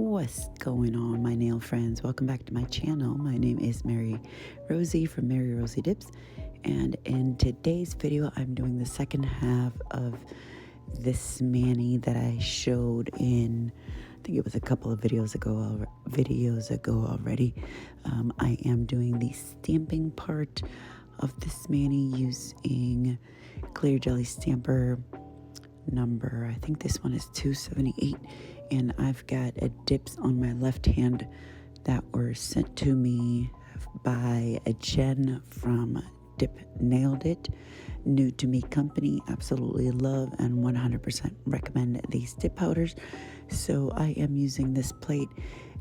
What's going on, my nail friends? Welcome back to my channel. My name is Mary Rosie from Mary Rosie Dips, and in today's video I'm doing the second half of this mani that I showed in, I think it was a couple of videos ago already. I am doing the stamping part of this mani using clear jelly stamper number, I think this one is 278, and I've got dips on my left hand that were sent to me by a Jen from Dip Nailed It, new to me company. Absolutely love and 100% recommend these dip powders. So I am using this plate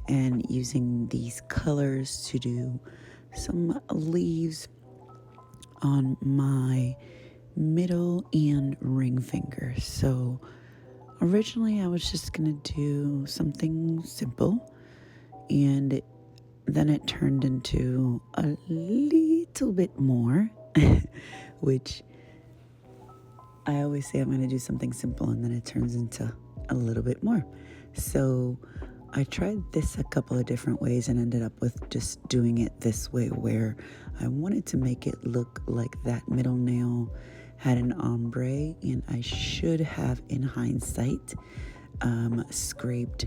and using these colors to do some leaves on my middle and ring finger. So originally I was just gonna do something simple, and then it turned into a little bit more which I always say I'm gonna do something simple and then it turns into a little bit more. So I tried this a couple of different ways and ended up with just doing it this way, where I wanted to make it look like that middle nail had an ombre, and I should have, in hindsight, scraped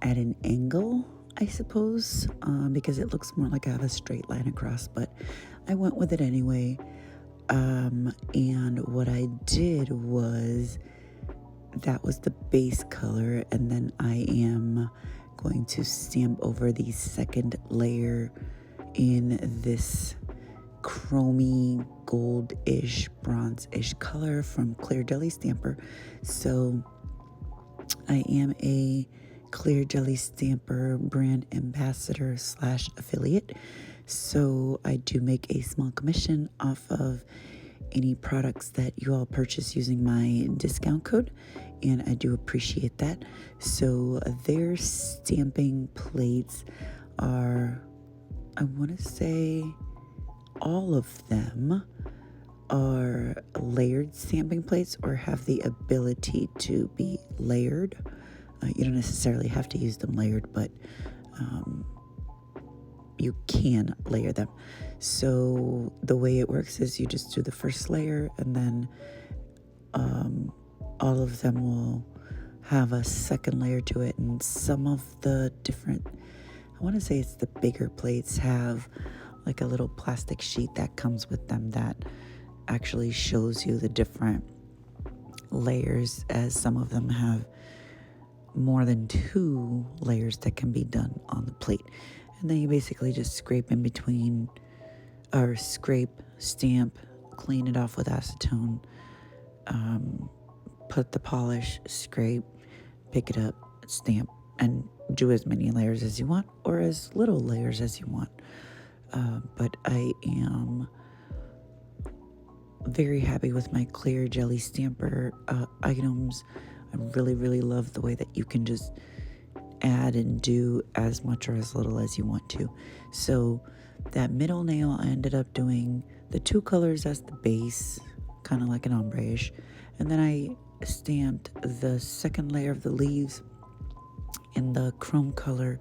at an angle, I suppose, because it looks more like I have a straight line across, but I went with it anyway. And what I did was, that was the base color, and then I am going to stamp over the second layer in this chromy gold-ish, bronze-ish color from Clear Jelly Stamper. So I am a Clear Jelly Stamper brand ambassador / affiliate, so I do make a small commission off of any products that you all purchase using my discount code, and I do appreciate that. So their stamping plates are, I want to say all of them are layered stamping plates, or have the ability to be layered. You don't necessarily have to use them layered, but you can layer them. So the way it works is you just do the first layer, and then all of them will have a second layer to it. And some of the different, I want to say it's the bigger plates, have like a little plastic sheet that comes with them that actually shows you the different layers, as some of them have more than 2 layers that can be done on the plate. And then you basically just scrape in between, or scrape, stamp, clean it off with acetone, put the polish, scrape, pick it up, stamp, and do as many layers as you want, or as little layers as you want. But I am very happy with my Clear Jelly Stamper items. I really love the way that you can just add and do as much or as little as you want to. So that middle nail, I ended up doing the 2 colors as the base, kind of like an ombre-ish, and then I stamped the second layer of the leaves in the chrome color,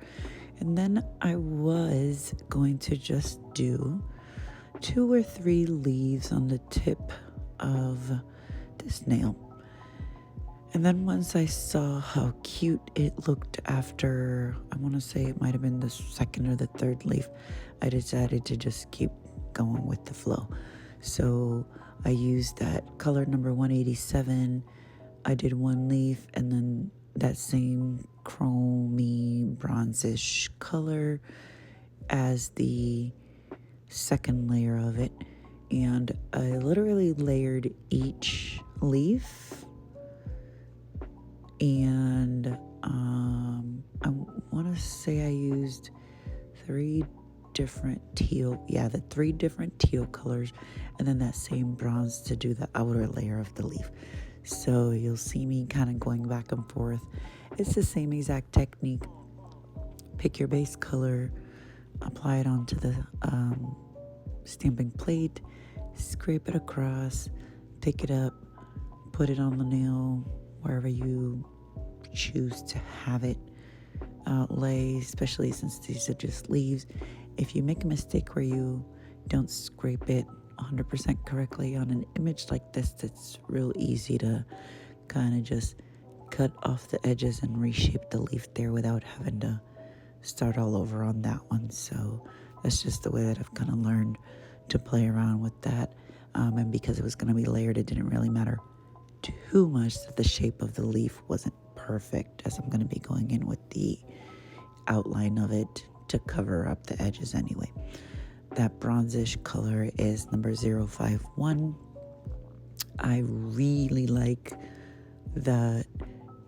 and then I was going to just do 2 or 3 leaves on the tip of this nail. And then once I saw how cute it looked after, I want to say it might have been the second or the third leaf, I decided to just keep going with the flow. So I used that color number 187. I did 1 leaf, and then that same chromy bronzish color as the second layer of it. And I literally layered each leaf, and I want to say I used 3 different teal, the 3 different teal colors, and then that same bronze to do the outer layer of the leaf. So you'll see me kind of going back and forth. It's the same exact technique. Pick your base color, apply it onto the stamping plate, scrape it across, pick it up, put it on the nail wherever you choose to have it, lay, especially since these are just leaves. If you make a mistake where you don't scrape it 100% correctly on an image like this, it's real easy to kind of just cut off the edges and reshape the leaf there without having to start all over on that one. So that's just the way that I've kind of learned to play around with that. And because it was going to be layered, it didn't really matter too much that the shape of the leaf wasn't perfect, as I'm going to be going in with the outline of it to cover up the edges anyway. That bronzish color is number 051. I really like that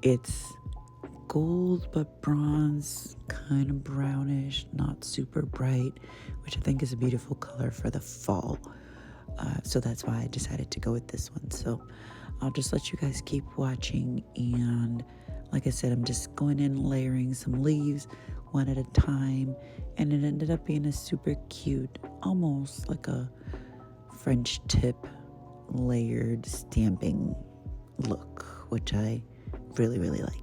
it's gold but bronze, kind of brownish, not super bright, which I think is a beautiful color for the fall. So that's why I decided to go with this one. So I'll just let you guys keep watching, and like I said, I'm just going in layering some leaves one at a time, and it ended up being a super cute, almost like a French tip layered stamping look, which I really, really like.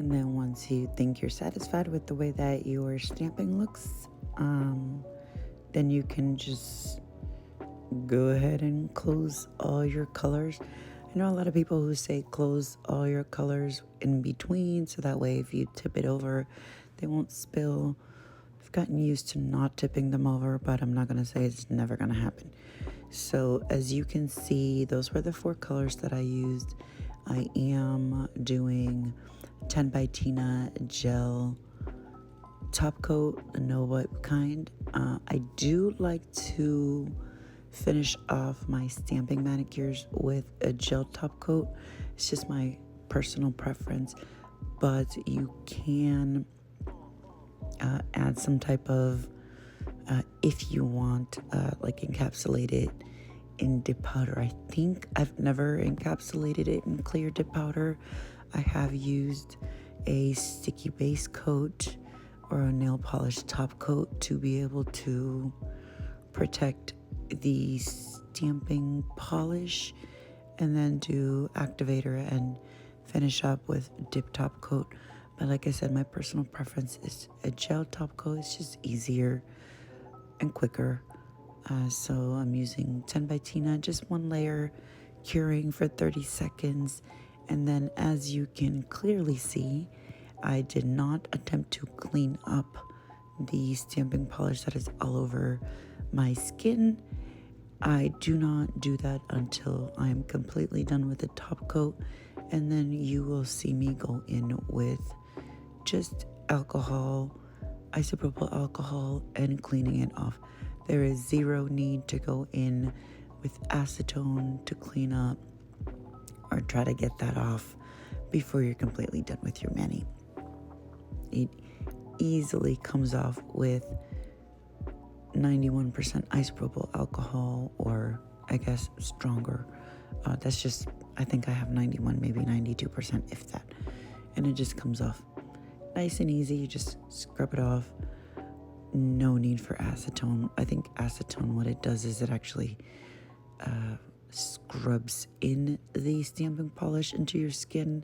And then once you think you're satisfied with the way that your stamping looks, then you can just go ahead and close all your colors. I know a lot of people who say close all your colors in between, so that way if you tip it over, they won't spill. I've gotten used to not tipping them over, but I'm not going to say it's never going to happen. So as you can see, those were the 4 colors that I used. I am doing 10 by Tina gel top coat, no wipe kind. I do like to finish off my stamping manicures with a gel top coat. It's just my personal preference, but you can add some type of, if you want, like encapsulate it in dip powder. I think I've never encapsulated it in clear dip powder. I have used a sticky base coat or a nail polish top coat to be able to protect the stamping polish, and then do activator and finish up with dip top coat. But like I said, my personal preference is a gel top coat. It's just easier and quicker. So I'm using 10 by Tina, just 1 layer, curing for 30 seconds. And then as you can clearly see, I did not attempt to clean up the stamping polish that is all over my skin. I do not do that until I'm completely done with the top coat, and then you will see me go in with just alcohol, isopropyl alcohol, and cleaning it off. There is zero need to go in with acetone to clean up or try to get that off before you're completely done with your mani. It easily comes off with 91% isopropyl alcohol, or I guess stronger. That's just, I think I have 91, maybe 92%, if that. And it just comes off nice and easy. You just scrub it off. No need for acetone. I think acetone, what it does is it actually scrubs in the stamping polish into your skin,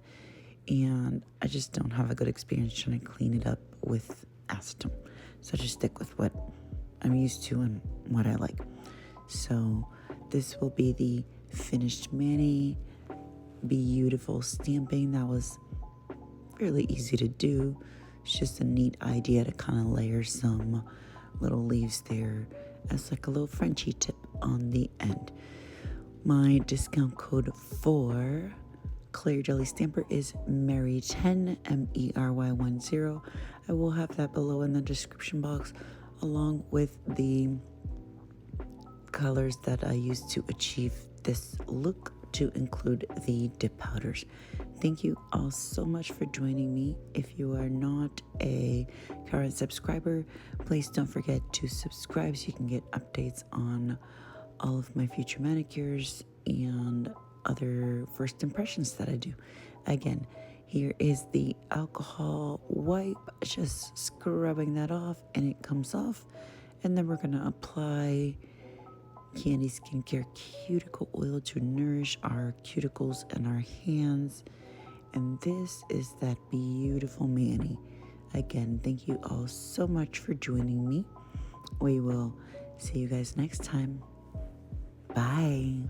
and I just don't have a good experience trying to clean it up with acetone. So I just stick with what I'm used to and what I like. So this will be the finished mani. Beautiful stamping. That was fairly easy to do. It's just a neat idea to kind of layer some little leaves there as like a little Frenchy tip on the end. My discount code for Clear Jelly Stamper is Mary10, MERY10. I will have that below in the description box, along with the colors that I used to achieve this look, to include the dip powders. Thank you all so much for joining me. If you are not a current subscriber, please don't forget to subscribe so you can get updates on all of my future manicures and other first impressions that I do. Again, here is the alcohol wipe, just scrubbing that off, and it comes off. And then we're going to apply Candiskincare Cuticle Oil to nourish our cuticles and our hands. And this is that beautiful mani. Again, thank you all so much for joining me. We will see you guys next time. Bye.